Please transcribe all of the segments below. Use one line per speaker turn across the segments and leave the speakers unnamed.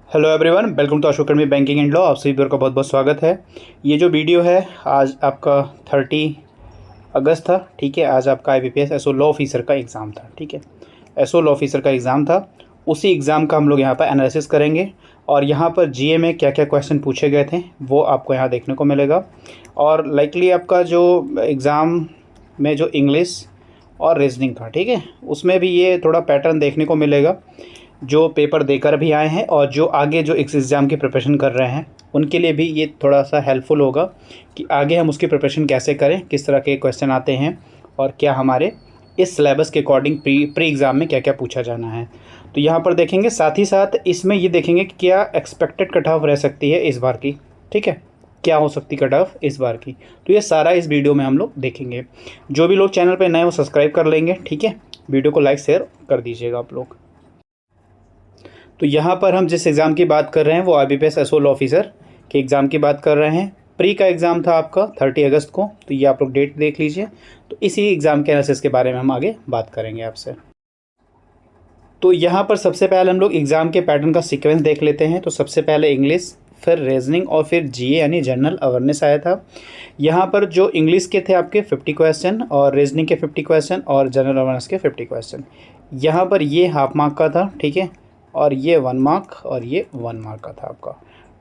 Hello everyone, welcome to Ashok academy banking and law. आप सभी का बहुत बहुत स्वागत है। ये जो वीडियो है आज आपका 30 अगस्त था। ठीक है, आज आपका IBPS एसओ लॉ ऑफिसर का एग्ज़ाम था। ठीक है, एसओ लॉ ऑफिसर का एग्ज़ाम था। उसी एग्ज़ाम का हम लोग यहाँ पर एनालिसिस करेंगे और यहाँ पर जीए में क्या क्या क्वेश्चन पूछे गए थे वो आपको यहाँ देखने को मिलेगा। और लाइकली आपका जो एग्ज़ाम में जो इंग्लिश और रीजनिंग था, ठीक है, उसमें भी ये थोड़ा पैटर्न देखने को मिलेगा। जो पेपर देकर भी आए हैं और जो आगे जो इस एग्ज़ाम की प्रिपरेशन कर रहे हैं उनके लिए भी ये थोड़ा सा हेल्पफुल होगा कि आगे हम उसकी प्रिपरेशन कैसे करें, किस तरह के क्वेश्चन आते हैं और क्या हमारे इस सिलेबस के अकॉर्डिंग प्री एग्ज़ाम में क्या क्या पूछा जाना है। तो यहाँ पर देखेंगे, साथ ही साथ इसमें ये देखेंगे कि क्या एक्सपेक्टेड कट ऑफ रह सकती है इस बार की। ठीक है, क्या हो सकती कट ऑफ इस बार की, तो ये सारा इस वीडियो में हम लोग देखेंगे। जो भी लोग चैनल पर नए वो सब्सक्राइब कर लेंगे। ठीक है, वीडियो को लाइक शेयर कर दीजिएगा आप लोग। तो यहाँ पर हम जिस एग्ज़ाम की बात कर रहे हैं वो IBPS एसओ लॉ ऑफिसर के एग्ज़ाम की बात कर रहे हैं। प्री का एग्ज़ाम था आपका 30 अगस्त को, तो ये आप लोग डेट देख लीजिए। तो इसी एग्ज़ाम के एनालिसिस के बारे में हम आगे बात करेंगे आपसे। तो यहाँ पर सबसे पहले हम लोग एग्ज़ाम के पैटर्न का सीक्वेंस देख लेते हैं। तो सबसे पहले इंग्लिश, फिर रीजनिंग और फिर जीए यानी जनरल अवेयरनेस आया था। यहाँ पर जो इंग्लिश के थे आपके 50 क्वेश्चन और रीजनिंग के 50 क्वेश्चन और जनरल अवेयरनेस के 50 क्वेश्चन। यहाँ पर ये हाफ मार्क का था, ठीक है, और ये 1 मार्क और ये 1 मार्क का था आपका।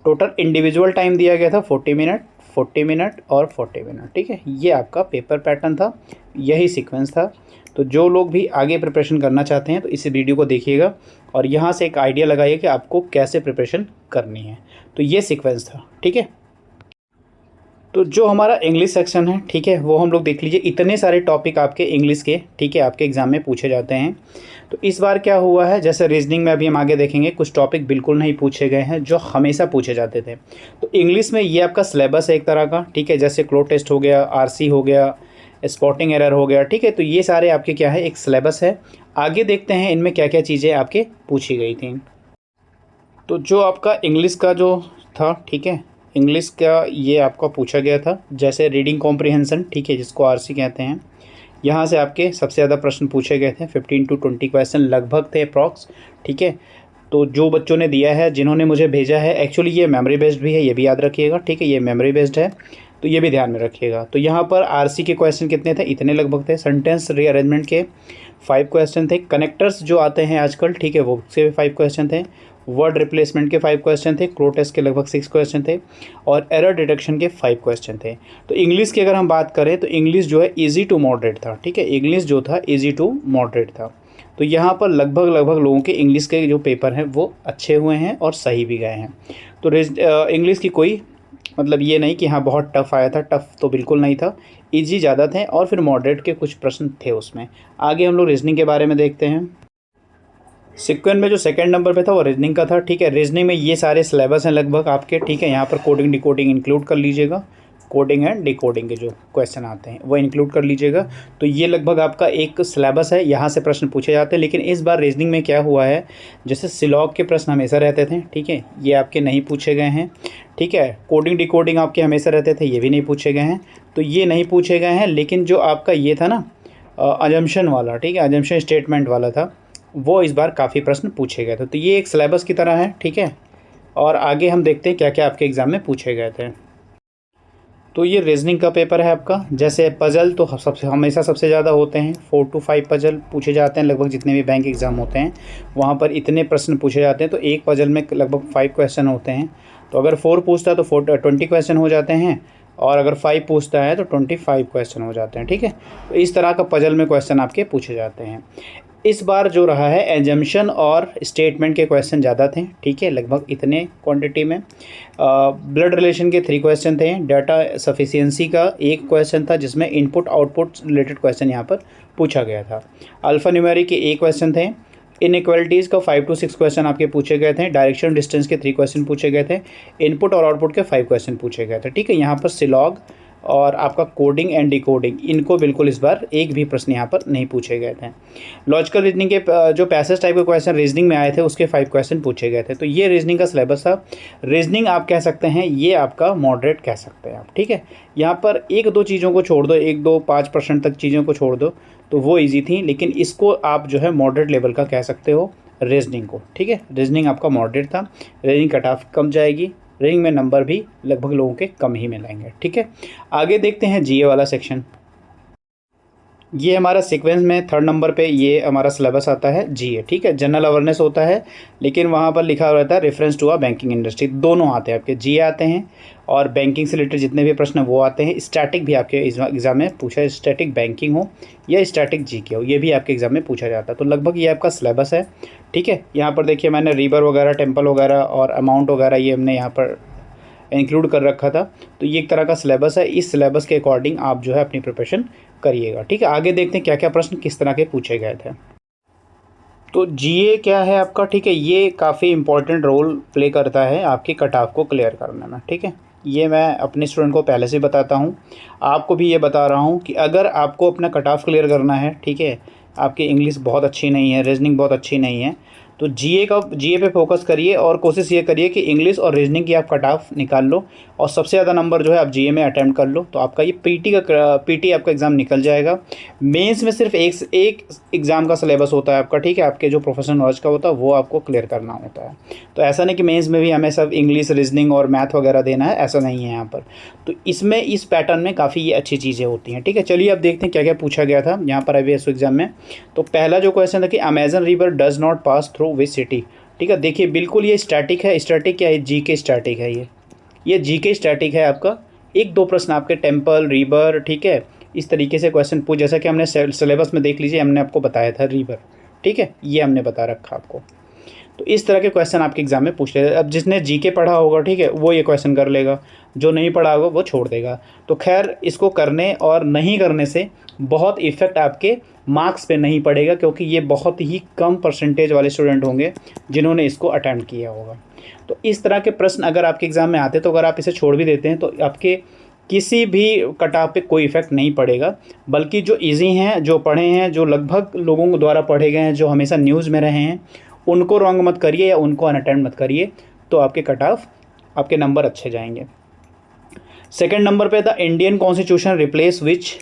टोटल इंडिविजुअल टाइम दिया गया था 40 मिनट, 40 मिनट और 40 मिनट। ठीक है, ये आपका पेपर पैटर्न था, यही सीक्वेंस था। तो जो लोग भी आगे प्रिपरेशन करना चाहते हैं तो इस वीडियो को देखिएगा और यहाँ से एक आइडिया लगाइए कि आपको कैसे प्रिपरेशन करनी है। तो ये सीक्वेंस था। ठीक है, तो जो हमारा इंग्लिश सेक्शन है, ठीक है, वो हम लोग देख लीजिए। इतने सारे टॉपिक आपके इंग्लिश के, ठीक है, आपके एग्ज़ाम में पूछे जाते हैं। तो इस बार क्या हुआ है, जैसे रीजनिंग में अभी हम आगे देखेंगे, कुछ टॉपिक बिल्कुल नहीं पूछे गए हैं जो हमेशा पूछे जाते थे। तो इंग्लिश में ये आपका सिलेबस है एक तरह का, ठीक है, जैसे क्लो टेस्ट हो गया, RC हो गया, स्पॉटिंग एरर हो गया। ठीक है, तो ये सारे आपके क्या है, एक सिलेबस है। आगे देखते हैं इनमें क्या क्या चीज़ें आपके पूछी गई थी। तो जो आपका इंग्लिश का जो था, ठीक है, इंग्लिश का ये आपका पूछा गया था, जैसे रीडिंग कॉम्प्रिहेंशन, ठीक है, जिसको RC कहते हैं। यहाँ से आपके सबसे ज़्यादा प्रश्न पूछे गए थे, 15 to 20 क्वेश्चन लगभग थे अप्रॉक्स। ठीक है, तो जो बच्चों ने दिया है, जिन्होंने मुझे भेजा है, एक्चुअली ये मेमोरी बेस्ड भी है, ये भी याद रखिएगा। ठीक है, ये मेमोरी बेस्ड है, तो ये भी ध्यान में रखिएगा। तो यहाँ पर RC के क्वेश्चन कितने थे, इतने लगभग थे। सेंटेंस रीअरेंजमेंट के 5 क्वेश्चन थे। कनेक्टर्स जो आते हैं आजकल, ठीक है, वो से 5 क्वेश्चन थे। वर्ड रिप्लेसमेंट के 5 क्वेश्चन थे। क्लो टेस्ट के लगभग 6 क्वेश्चन थे और एरर डिटेक्शन के 5 क्वेश्चन थे। तो इंग्लिश की अगर हम बात करें तो इंग्लिश जो है ईजी टू मॉडरेट था। ठीक है, इंग्लिश जो था ईजी टू मॉडरेट था। तो यहाँ पर लगभग लोगों के इंग्लिश के जो पेपर हैं वो अच्छे हुए हैं और सही भी गए हैं। तो इंग्लिश की कोई मतलब ये नहीं कि हाँ बहुत टफ़ आया था, टफ़ तो बिल्कुल नहीं था, ईजी ज़्यादा थे और फिर मॉडरेट के कुछ प्रश्न थे उसमें। आगे हम लोग रीजनिंग के बारे में देखते हैं। सीक्वेंस में जो सेकंड नंबर पे था वो रीजनिंग का था। ठीक है, रीजनिंग में ये सारे सिलेबस हैं लगभग आपके। ठीक है, यहाँ पर कोडिंग डिकोडिंग इंक्लूड कर लीजिएगा, कोडिंग एंड डिकोडिंग के जो क्वेश्चन आते हैं वो इंक्लूड कर लीजिएगा। तो ये लगभग आपका एक सिलेबस है, यहाँ से प्रश्न पूछे जाते हैं। लेकिन इस बार रीजनिंग में क्या हुआ है, जैसे सिलॉग के प्रश्न हमेशा रहते थे, ठीक है, ये आपके नहीं पूछे गए हैं। ठीक है, कोडिंग डिकोडिंग आपके हमेशा रहते थे, ये भी नहीं पूछे गए हैं। तो ये नहीं पूछे गए हैं। लेकिन जो आपका ये था ना अजम्पशन वाला, ठीक है, अजम्पशन स्टेटमेंट वाला था, वो इस बार काफ़ी प्रश्न पूछे गए थे। तो ये एक सिलेबस की तरह है। ठीक है, और आगे हम देखते हैं क्या क्या आपके एग्ज़ाम में पूछे गए थे। तो ये रीजनिंग का पेपर है आपका। जैसे पजल तो हमेशा सबसे ज़्यादा होते हैं, 4 to 5 पजल पूछे जाते हैं लगभग, जितने भी बैंक एग्ज़ाम होते हैं वहाँ पर इतने प्रश्न पूछे जाते हैं। तो एक पजल में लगभग 5 क्वेश्चन होते हैं। तो अगर 4 पूछता है तो 20 क्वेश्चन हो जाते हैं और अगर 5 पूछता है तो 25 क्वेश्चन हो जाते हैं। ठीक है, तो इस तरह का पजल में क्वेश्चन आपके पूछे जाते हैं। इस बार जो रहा है एजम्पशन और स्टेटमेंट के क्वेश्चन ज़्यादा थे। ठीक है, लगभग इतने क्वांटिटी में। ब्लड रिलेशन के 3 क्वेश्चन थे। डाटा सफिशिएंसी का 1 क्वेश्चन था जिसमें इनपुट आउटपुट रिलेटेड क्वेश्चन यहाँ पर पूछा गया था। अल्फा न्यूमेरिक के 1 क्वेश्चन थे। इनइक्वालिटीज़ का 5 to 6 क्वेश्चन आपके पूछे गए थे। डायरेक्शन डिस्टेंस के 3 क्वेश्चन पूछे गए थे। इनपुट और आउटपुट के 5 क्वेश्चन पूछे गए थे। ठीक है, यहाँ पर सिलॉग और आपका कोडिंग एंड डिकोडिंग, इनको बिल्कुल इस बार एक भी प्रश्न यहाँ पर नहीं पूछे गए थे। लॉजिकल रीजनिंग के जो पैसेज टाइप के क्वेश्चन रीजनिंग में आए थे उसके 5 क्वेश्चन पूछे गए थे। तो ये रीजनिंग का सिलेबस था। रीजनिंग आप कह सकते हैं ये आपका मॉडरेट कह सकते हैं आप। ठीक है, यहाँ पर 1-2 चीज़ों को छोड़ दो, 1-2-5% तक चीज़ों को छोड़ दो तो वो ईजी थी, लेकिन इसको आप जो है मॉडरेट लेवल का कह सकते हो। रीजनिंग को, ठीक है। रीजनिंग आपका मॉडरेट था, रीजनिंग कट ऑफ कम जाएगी, रीजनिंग में नंबर भी लगभग लोगों के कम ही मिलेंगे, ठीक है। आगे देखते हैं जीए वाला सेक्शन। ये हमारा सीक्वेंस में 3rd नंबर पे ये हमारा सिलेबस आता है जीए, ठीक है। जनरल अवेयरनेस होता है, लेकिन वहाँ पर लिखा रहता है reference to a banking industry, दोनों आते हैं आपके, जीए आते हैं और बैंकिंग से रिलेटेड जितने भी प्रश्न वो आते हैं। स्टैटिक भी आपके एग्जाम में पूछा है, स्टैटिक बैंकिंग हो या स्टैटिक जीके हो, ये भी आपके एग्जाम में पूछा जाता है। तो लगभग ये आपका सिलेबस है, ठीक है। यहाँ पर देखिए मैंने रिवर वगैरह, टेम्पल वगैरह और अमाउंट वगैरह ये हमने यहाँ पर इंक्लूड कर रखा था। तो ये एक तरह का सिलेबस है, इस सिलेबस के अकॉर्डिंग आप जो है अपनी प्रिपरेशन करिएगा, ठीक है। आगे देखते हैं क्या क्या प्रश्न किस तरह के पूछे गए थे। तो जीए क्या है आपका, ठीक है, ये काफ़ी इंपॉर्टेंट रोल प्ले करता है आपके कट ऑफ को क्लियर करने में, ठीक है। ये मैं अपने स्टूडेंट को पहले से बताता हूँ, आपको भी ये बता रहा हूँ कि अगर आपको अपना कट ऑफ क्लियर करना है, ठीक है, आपकी इंग्लिश बहुत अच्छी नहीं है, रीजनिंग बहुत अच्छी नहीं है, तो जीए पे फोकस करिए और कोशिश ये करिए कि इंग्लिश और रीजनिंग की आप कट ऑफ निकाल लो और सबसे ज़्यादा नंबर जो है आप जीए में अटैम्प्ट कर लो, तो आपका ये पीटी आपका एग्ज़ाम निकल जाएगा। मेंस में सिर्फ एक एग्ज़ाम का सिलेबस होता है आपका, ठीक है, आपके जो प्रोफेशनल नॉलेज का होता है वो आपको क्लियर करना होता है। तो ऐसा नहीं कि मेंस में भी हमें सब इंग्लिश, रीजनिंग और मैथ वगैरह देना है, ऐसा नहीं है यहाँ पर। तो इसमें इस पैटर्न में काफ़ी ये अच्छी चीज़ें होती हैं, ठीक है। चलिए अब देखते हैं क्या क्या पूछा गया था यहाँ पर अभी एसओ एग्ज़ाम में। तो पहला जो क्वेश्चन था कि Amazon river does not pass through which city, ठीक है। देखिए बिल्कुल ये स्टैटिक है, स्टैटिक क्या है, जीके स्टैटिक है, ये जीके स्टैटिक है आपका। 1-2 प्रश्न आपके टेम्पल, रिवर, ठीक है, इस तरीके से क्वेश्चन पूछ, जैसा कि हमने सिलेबस में देख लीजिए, हमने आपको बताया था रिवर, ठीक है, ये हमने बता रखा आपको। तो इस तरह के क्वेश्चन आपके एग्जाम में पूछ लेते हैं। अब जिसने जीके पढ़ा होगा, ठीक है, वो ये क्वेश्चन कर लेगा, जो नहीं पढ़ा होगा वो छोड़ देगा। तो खैर इसको करने और नहीं करने से बहुत इफेक्ट आपके मार्क्स पे नहीं पड़ेगा, क्योंकि ये बहुत ही कम परसेंटेज वाले स्टूडेंट होंगे जिन्होंने इसको अटैम्प्ट किया होगा। तो इस तरह के प्रश्न अगर आपके एग्ज़ाम में आते, तो अगर आप इसे छोड़ भी देते हैं तो आपके किसी भी कट ऑफ पे कोई इफेक्ट नहीं पड़ेगा, बल्कि जो इजी हैं, जो पढ़े हैं, जो लगभग लोगों के द्वारा पढ़े गए हैं, जो हमेशा न्यूज़ में रहे हैं, उनको रॉन्ग मत करिए या उनको अनअटेम्प्ट मत करिए, तो आपके कट ऑफ, आपके नंबर अच्छे जाएंगे। सेकंड नंबर पे था इंडियन कॉन्स्टिट्यूशन रिप्लेस विच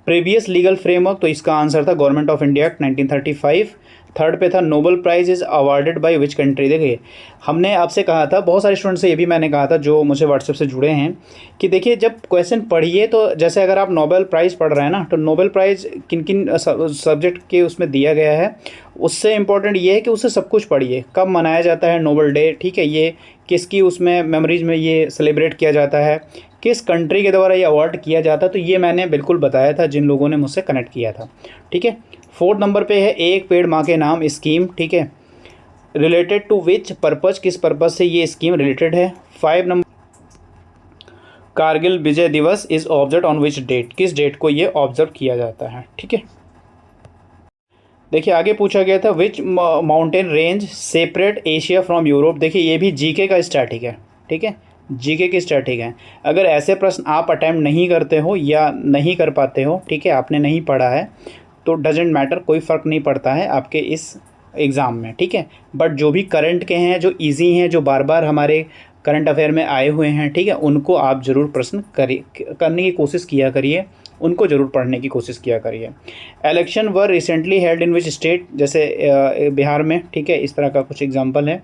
प्रीवियस लीगल फ्रेमवर्क, तो इसका आंसर था government of India act 1935। Third पे था Nobel prize is awarded by which country. देखिए हमने आपसे कहा था, बहुत सारे स्टूडेंट से ये भी मैंने कहा था जो मुझे व्हाट्सएप से जुड़े हैं, कि देखिए जब क्वेश्चन पढ़िए तो जैसे अगर आप नोबेल प्राइज़ पढ़ रहे हैं ना, तो नोबेल प्राइज़ किन किन सब्जेक्ट के उसमें दिया गया है, उससे इम्पोर्टेंट ये है कि उससे सब कुछ पढ़िए। कब मनाया जाता है नोबेल डे, ठीक है, ये किसकी उसमें मेमोरीज में ये सेलिब्रेट किया जाता है, किस कंट्री के द्वारा ये अवार्ड किया जाता है, तो ये मैंने बिल्कुल बताया था जिन लोगों ने मुझसे कनेक्ट किया था, ठीक है। फोर्थ नंबर पे है एक पेड़ माँ के नाम स्कीम, ठीक है, रिलेटेड टू विच पर्पज़, किस पर्पज़ से ये स्कीम रिलेटेड है। 5 number Kargil Vijay Diwas is observe on which date, किस डेट को ये ऑब्जर्व किया जाता है, ठीक है। देखिए आगे पूछा गया था which mountain range separate Asia from Europe. देखिए ये भी जीके का स्टैटिक है, ठीक है, जीके की स्टैटिक है। अगर ऐसे प्रश्न आप अटैम्प्ट नहीं करते हो या नहीं कर पाते हो, ठीक है, आपने नहीं पढ़ा है, तो डजेंट मैटर, कोई फ़र्क नहीं पड़ता है आपके इस एग्ज़ाम में, ठीक है। बट जो भी करंट के हैं, जो इजी हैं, जो बार बार हमारे करंट अफेयर में आए हुए हैं, ठीक है, उनको आप ज़रूर प्रश्न करने की कोशिश किया करिए, उनको ज़रूर पढ़ने की कोशिश किया करिए। Election were recently held in which state, जैसे बिहार में, ठीक है, इस तरह का कुछ एग्जांपल है।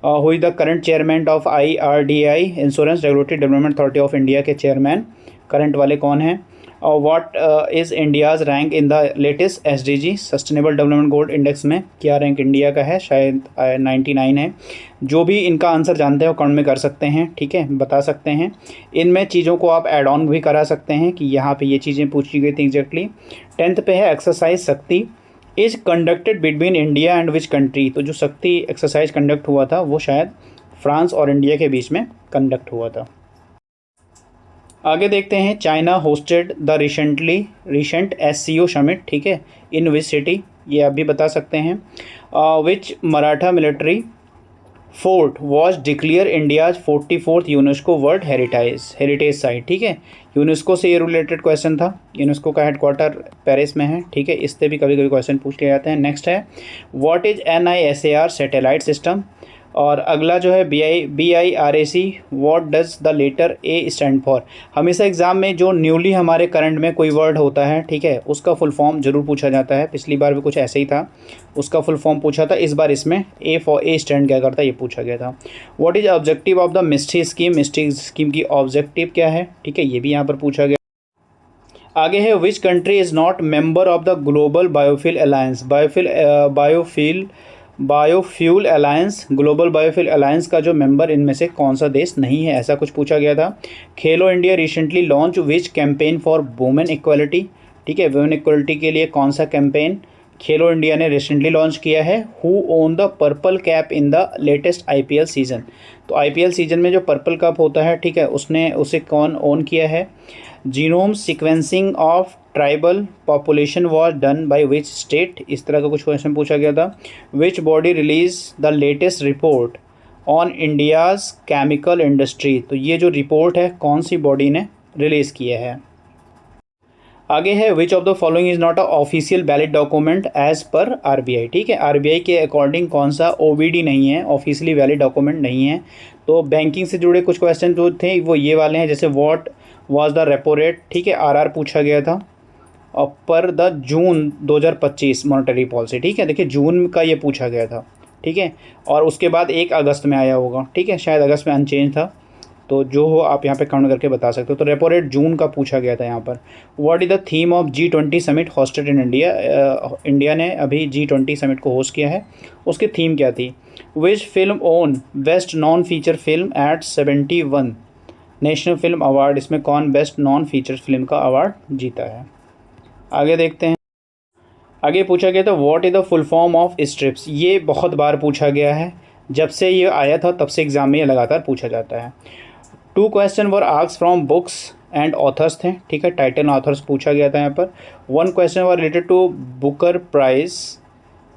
हुई the current chairman of IRDI insurance regulatory development authority of India के चेयरमैन करंट वाले कौन हैं। What is India's rank in the latest SDG sustainable development goal index में, क्या रैंक इंडिया का है, शायद 99 है। जो भी इनका आंसर जानते हैं वो कमेंट में कर सकते हैं, ठीक है, बता सकते हैं। इनमें चीज़ों को आप ऐड ऑन भी करा सकते हैं कि यहाँ पे ये चीज़ें पूछी गई थी एग्जैक्टली। 10th पे है एक्सरसाइज शक्ति is conducted between India and which country, तो जो शक्ति एक्सरसाइज कंडक्ट हुआ था वो शायद फ्रांस और इंडिया के बीच में कंडक्ट हुआ था। आगे देखते हैं China hosted the recent SCO summit, ठीक है, इन विच सिटी, ये आप भी बता सकते हैं। Which Maratha military fort was declared India's 44th UNESCO world heritage site, ठीक है, यूनेस्को से ये रिलेटेड क्वेश्चन था। यूनेस्को का हेडक्वार्टर पेरिस में है, ठीक है, इससे भी कभी कभी क्वेश्चन पूछ लिए जाते हैं। नेक्स्ट है what is NISAR satellite system, और अगला जो है BIRAC, what does the letter A stand for. हमेशा एग्ज़ाम में जो न्यूली हमारे करंट में कोई वर्ड होता है, ठीक है, उसका फुल फॉर्म जरूर पूछा जाता है। पिछली बार भी कुछ ऐसे ही था, उसका फुल फॉर्म पूछा था। इस बार इसमें A स्टैंड क्या करता है ये पूछा गया था। What is objective of the mystery scheme, mystery scheme की ऑब्जेक्टिव क्या है, ठीक है, ये भी यहाँ पर पूछा गया। आगे है which country is not member of the global biofuel alliance. Biofuel alliance, global biofuel alliance का जो मेंबर इनमें से कौन सा देश नहीं है, ऐसा कुछ पूछा गया था। खेलो India recently launch which campaign for women equality, ठीक है, वुमेन इक्वलिटी के लिए कौन सा कैंपेन खेलो इंडिया ने रिसेंटली लॉन्च किया है। Who own the purple cap in the latest IPL season. तो IPL सीज़न में जो पर्पल कप होता है, ठीक है, उसे कौन ओन किया है। Genome sequencing of tribal population was done by which state, इस तरह का कुछ क्वेश्चन पूछा गया था। Which body release the latest report on India's chemical industry. तो ये जो रिपोर्ट है कौन सी बॉडी ने रिलीज़ किया है। आगे है which of the following is not a official valid document as per RBI, ठीक है, RBI के अकॉर्डिंग कौन सा OVD नहीं है, ऑफिशियली वैलिड डॉक्यूमेंट नहीं है। तो बैंकिंग से जुड़े कुछ क्वेश्चन जो थे वो ये वाले हैं, जैसे what was the repo rate, ठीक है, RR पूछा गया था। और पर द जून 2025 मॉनेटरी पॉलिसी, ठीक है, देखिए जून का ये पूछा गया था, ठीक है, और उसके बाद 1 अगस्त में आया होगा, ठीक है, शायद अगस्त में अनचेंज था। तो जो हो आप यहाँ पे काउंट करके बता सकते हो। तो रेपो रेट जून का पूछा गया था यहाँ पर। What is the theme of G20 summit hosted in India. India ने अभी G20 समिट को होस्ट किया है, उसकी थीम क्या थी। Which film own best non feature film at 71 national film award, इसमें कौन बेस्ट नॉन फीचर फिल्म का अवार्ड जीता है। आगे देखते हैं। आगे पूछा गया था what is the full form of strips. ये बहुत बार पूछा गया है, जब से ये आया था तब से एग्जाम में ये लगातार पूछा जाता है। 2 question were asked from books and authors थे, ठीक है, टाइटल ऑथर्स पूछा गया था यहाँ पर। 1 question were related to Booker prize,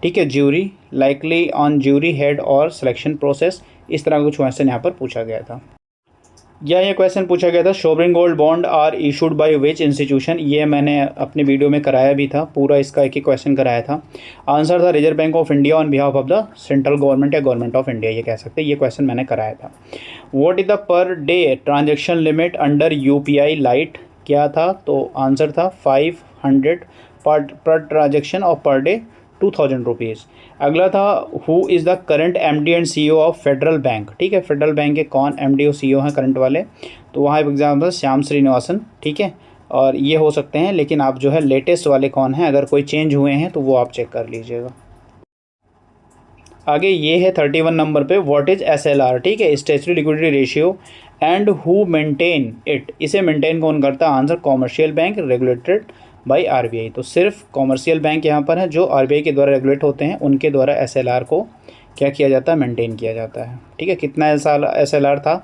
ठीक है, jury likely on jury head और सिलेक्शन प्रोसेस, इस तरह का कुछ क्वेश्चन यहाँ पर पूछा गया था। ये क्वेश्चन पूछा गया था sovereign gold bond are issued by which institution. ये मैंने अपने वीडियो में कराया भी था, पूरा इसका एक क्वेश्चन कराया था। आंसर था reserve bank of India on behalf of the central government या गवर्नमेंट ऑफ इंडिया, ये कह सकते हैं। ये क्वेश्चन मैंने कराया था। What is the per day transaction limit under UPI light, क्या था, तो आंसर था 500 पर ट्रांजेक्शन और पर डे 2000 रुपीज़। अगला था who is the current MD and CEO of federal bank, ठीक है, फेडरल बैंक के कौन MD और CEO हैं करंट वाले। तो वहाँ एग्जाम्पल श्याम श्रीनिवासन, ठीक है, और ये हो सकते हैं, लेकिन आप जो है लेटेस्ट वाले कौन हैं, अगर कोई चेंज हुए हैं तो वो आप चेक कर लीजिएगा। आगे ये है 31 नंबर पे व्हाट इज़ SLR, ठीक है, statutory liquidity ratio and who maintain it. इसे मेंटेन कौन करता है, answer commercial bank regulated by RBI। तो सिर्फ कॉमर्शियल बैंक यहाँ पर है जो RBI के द्वारा रेगुलेट होते हैं, उनके द्वारा SLR को क्या किया जाता है, मेंटेन किया जाता है, ठीक है। कितना SLR था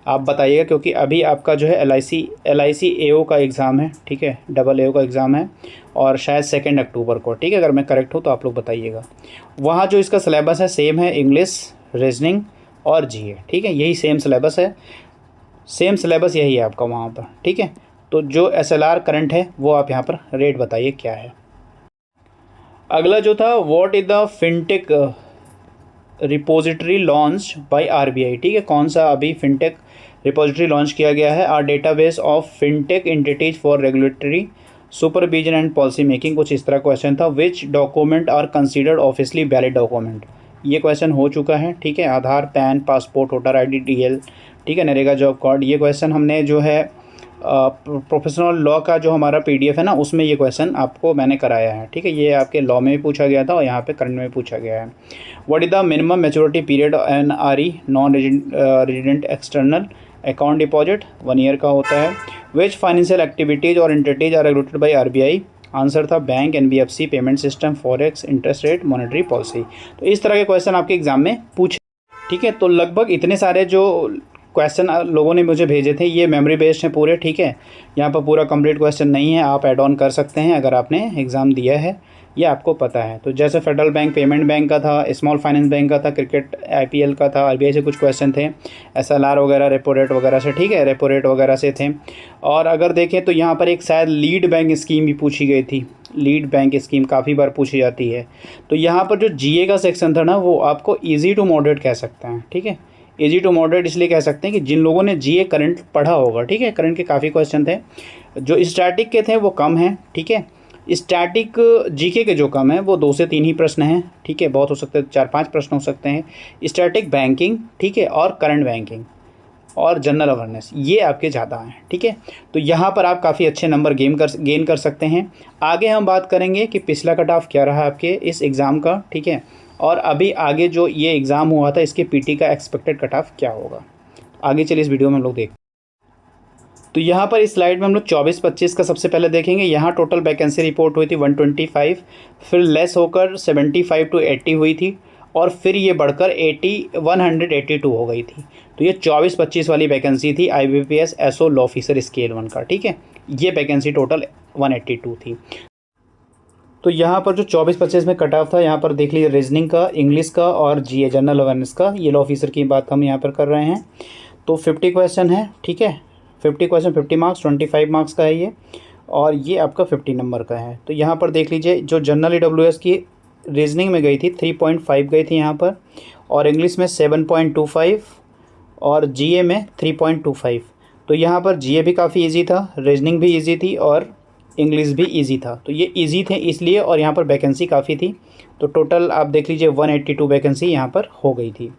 आप बताइएगा, क्योंकि अभी आपका जो है LIC AO का एग्ज़ाम है, ठीक है, डबल AO का एग्ज़ाम है, और शायद 2 अक्टूबर को, ठीक है, अगर मैं करेक्ट हूँ तो आप लोग बताइएगा। वहाँ जो इसका सिलेबस है सेम है, इंग्लिश, रीजनिंग और GA, ठीक है, यही सेम सिलेबस है, सेम सिलेबस यही है आपका वहाँ पर, ठीक है। तो जो SLR करंट है वो आप यहाँ पर रेट बताइए क्या है। अगला जो था what is the fintech repository launch by RBI, ठीक है, कौन सा अभी फिनटेक रिपोजिटरी लॉन्च किया गया है। Are database of fintech entities for regulatory supervision and policy making, कुछ इस तरह क्वेश्चन था। Which document are considered officially valid document, ये क्वेश्चन हो चुका है, ठीक है, Aadhaar, PAN, passport, voter ID, DL, ठीक है, नरेगा जॉब कार्ड। ये क्वेश्चन हमने जो है प्रोफेशनल लॉ का जो हमारा PDF है ना, उसमें ये क्वेश्चन आपको मैंने कराया है, ठीक है, ये आपके लॉ में भी पूछा गया था और यहाँ पे करंट में पूछा गया है। What is the minimum maturity period NRE non resident external account deposit, 1 year का होता है। विच फाइनेंशियल एक्टिविटीज़ और entities are regulated by RBI, answer था bank, NBFC, payment system, forex, interest rate, monetary policy. तो इस तरह के question आपके एग्जाम में पूछे, ठीक है। तो लगभग इतने सारे जो क्वेश्चन लोगों ने मुझे भेजे थे ये मेमोरी बेस्ड हैं पूरे, ठीक है, यहाँ पर पूरा कंप्लीट क्वेश्चन नहीं है, आप ऐड ऑन कर सकते हैं अगर आपने एग्ज़ाम दिया है, ये आपको पता है। तो जैसे फेडरल बैंक, पेमेंट बैंक का था, स्मॉल फाइनेंस बैंक का था, क्रिकेट IPL का था, RBI से कुछ क्वेश्चन थे, SLR वगैरह, रेपो रेट वगैरह से, ठीक है, रेपो रेट वगैरह से थे। और अगर देखें तो यहाँ पर एक शायद लीड बैंक स्कीम भी पूछी गई थी। लीड बैंक स्कीम काफ़ी बार पूछी जाती है। तो यहाँ पर जो GA का सेक्शन था ना, वो आपको ईजी टू मॉडरेट कह सकते हैं, ठीक है। ईजी टू मॉडरेट इसलिए कह सकते हैं कि जिन लोगों ने GA करंट पढ़ा होगा, ठीक है, करंट के काफ़ी क्वेश्चन थे। जो स्टैटिक के थे वो कम हैं, ठीक है। स्टैटिक GK के जो कम है वो 2 से 3 ही प्रश्न हैं, ठीक है। बहुत हो सकते हैं 4-5 प्रश्न हो सकते हैं। स्टैटिक बैंकिंग, ठीक है, और करंट बैंकिंग और जनरल अवेयरनेस, ये आपके ज़्यादा हैं, ठीक है। तो यहाँ पर आप काफ़ी अच्छे नंबर गेन कर सकते हैं। आगे हम बात करेंगे कि पिछला कट ऑफ क्या रहा आपके इस एग्ज़ाम का, ठीक है, और अभी आगे जो ये एग्ज़ाम हुआ था इसके PT का एक्सपेक्टेड कट ऑफ क्या होगा। आगे चलिए इस वीडियो में हम लोग देखते हैं। तो यहाँ पर इस स्लाइड में हम लोग 24-25 का सबसे पहले देखेंगे। यहाँ टोटल वैकेंसी रिपोर्ट हुई थी 125, फिर लेस होकर 75 to 80 हुई थी, और फिर ये बढ़कर 182 हो गई थी। तो ये 24-25 वाली वैकेंसी थी IBPS SO law officer scale 1 का, ठीक है। ये वैकेंसी टोटल 182 थी। तो यहाँ पर जो 24-25 में कट ऑफ था, यहाँ पर देख लीजिए रीजनिंग का, इंग्लिश का और GA जनरल अवेयरनेस का, ये लॉ ऑफिसर की बात हम यहाँ पर कर रहे हैं। तो 50 क्वेश्चन है, ठीक है, 50 क्वेश्चन 50 मार्क्स, 25 मार्क्स का है ये, और ये आपका 50 नंबर का है। तो यहाँ पर देख लीजिए जो जनरल EWS की रीजनिंग में गई थी 3.5 गई थी यहाँ पर, और इंग्लिश में 7.25 और GA में 3.25। तो यहाँ पर GA भी काफ़ी इजी था, रीजनिंग भी इजी थी और इंग्लिश भी इजी था। तो ये इजी थे इसलिए, और यहाँ पर वैकेंसी काफ़ी थी। तो टोटल आप देख लीजिए 182 वैकेंसी यहाँ पर हो गई थी।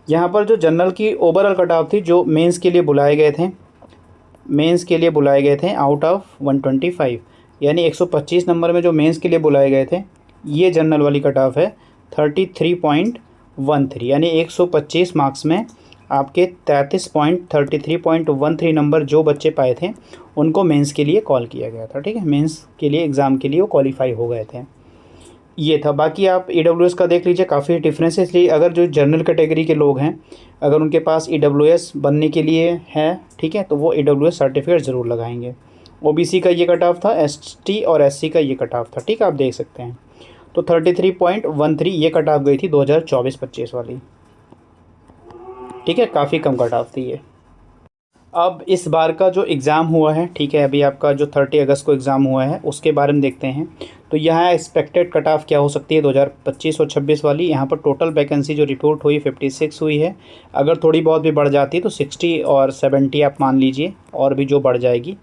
यहाँ पर जो जनरल की ओवरऑल कट ऑफ थी, जो मेंस के लिए बुलाए गए थे, मेंस के लिए बुलाए गए थे आउट ऑफ 125, यानी 125 नंबर में जो मेंस के लिए बुलाए गए थे, ये जनरल वाली कट ऑफ है 33.13, यानी 125 मार्क्स में आपके 33.13 नंबर जो बच्चे पाए थे उनको मेंस के लिए कॉल किया गया था, ठीक है। मेंस के लिए एग्ज़ाम के लिए वो क्वालिफाई हो गए थे, ये था। बाकी आप EWS का देख लीजिए, काफ़ी डिफरेंस है। इसलिए अगर जो जनरल कैटेगरी के लोग हैं, अगर उनके पास EWS बनने के लिए है, ठीक है, तो वो EWS सर्टिफिकेट ज़रूर लगाएंगे। OBC का ये कट ऑफ था, ST और SC का ये कट ऑफ था, ठीक है, आप देख सकते हैं। तो 33.13 ये कट ऑफ गई थी 2024-25 वाली, ठीक है, काफ़ी कम कट ऑफ थी ये। अब इस बार का जो एग्ज़ाम हुआ है, ठीक है, अभी आपका जो 30 अगस्त को एग्ज़ाम हुआ है उसके बारे में देखते हैं। तो यहाँ एक्सपेक्टेड कट ऑफ क्या हो सकती है 2025 और 26 वाली। यहाँ पर टोटल वैकेंसी जो रिपोर्ट हुई 56 हुई है। अगर थोड़ी बहुत भी बढ़ जाती है तो 60 और 70 आप मान लीजिए, और भी जो बढ़ जाएगी,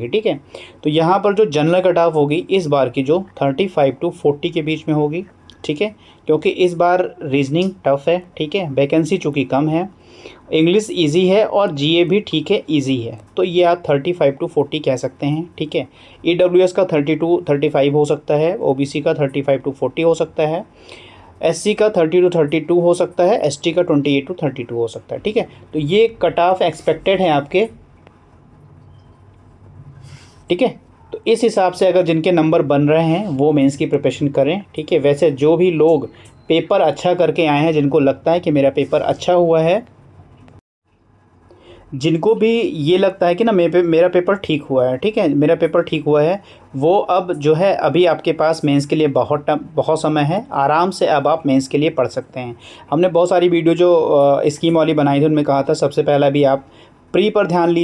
ठीक है। तो यहाँ पर जो जनरल कट ऑफ होगी इस बार की, जो 35 to 40 के बीच में होगी, ठीक है, क्योंकि इस बार रीजनिंग टफ है, ठीक है, वैकेंसी चूँकि कम है, इंग्लिश इजी है और GA भी ठीक है, इजी है। तो ये आप 35 to 40 कह सकते हैं, ठीक है। EWS का 32-35 हो सकता है, OBC का 35 to 40 हो सकता है, SC का 30 to 32 हो सकता है, ST का 28 to 32 हो सकता है, ठीक है। तो ये कट ऑफ एक्सपेक्टेड है आपके, ठीक है। तो इस हिसाब से अगर जिनके नंबर बन रहे हैं वो मेंस की प्रिपरेशन करें, ठीक है। वैसे जो भी लोग पेपर अच्छा करके आए हैं, जिनको लगता है कि मेरा पेपर अच्छा हुआ है, जिनको भी ये लगता है कि ना मेरा पेपर ठीक हुआ है, ठीक है, मेरा पेपर ठीक हुआ है, वो अब जो है, अभी आपके पास मेंस के लिए बहुत समय है, आराम से अब आप मेंस के लिए पढ़ सकते हैं। हमने बहुत सारी वीडियो जो स्कीम वाली बनाई थी उनमें कहा था सबसे पहला भी आप प्री पर ध्यान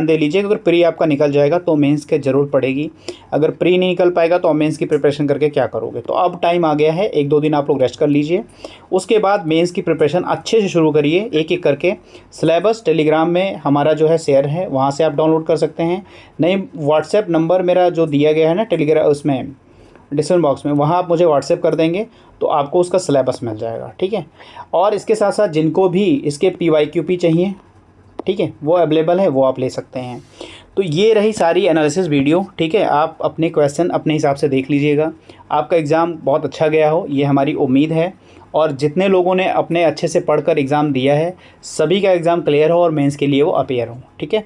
दे लीजिए। अगर प्री आपका निकल जाएगा तो मेंस के ज़रूर पड़ेगी। अगर प्री नहीं निकल पाएगा तो मेंस की प्रिपरेशन करके क्या करोगे। तो अब टाइम आ गया है, 1-2 दिन आप लोग रेस्ट कर लीजिए, उसके बाद मेंस की प्रिपरेशन अच्छे से शुरू करिए, एक एक करके। सिलेबस टेलीग्राम में हमारा जो है शेयर है, वहाँ से आप डाउनलोड कर सकते हैं। नहीं, व्हाट्सएप नंबर मेरा जो दिया गया है ना टेलीग्राम, उसमें डिस्क्रिप्शन बॉक्स में, वहाँ आप मुझे व्हाट्सएप कर देंगे तो आपको उसका सिलेबस मिल जाएगा, ठीक है। और इसके साथ साथ जिनको भी इसके PYQP चाहिए, ठीक है, वो अवेलेबल है, वो आप ले सकते हैं। तो ये रही सारी एनालिसिस वीडियो, ठीक है। आप अपने क्वेश्चन अपने हिसाब से देख लीजिएगा। आपका एग्ज़ाम बहुत अच्छा गया हो, ये हमारी उम्मीद है। और जितने लोगों ने अपने अच्छे से पढ़कर एग्ज़ाम दिया है, सभी का एग्ज़ाम क्लियर हो और मेंस के लिए वो अपीयर हो, ठीक है।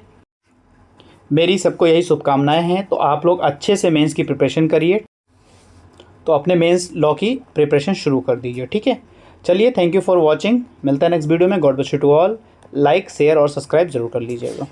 मेरी सबको यही शुभकामनाएं हैं। तो आप लोग अच्छे से मेंस की प्रिपरेशन करिए, तो अपने मेंस लॉ की प्रिपरेशन शुरू कर दीजिए, ठीक है। चलिए, थैंक यू फॉर वॉचिंग। मिलता है नेक्स्ट वीडियो में। God bless you to all. Like, share और सब्सक्राइब जरूर कर लीजिएगा।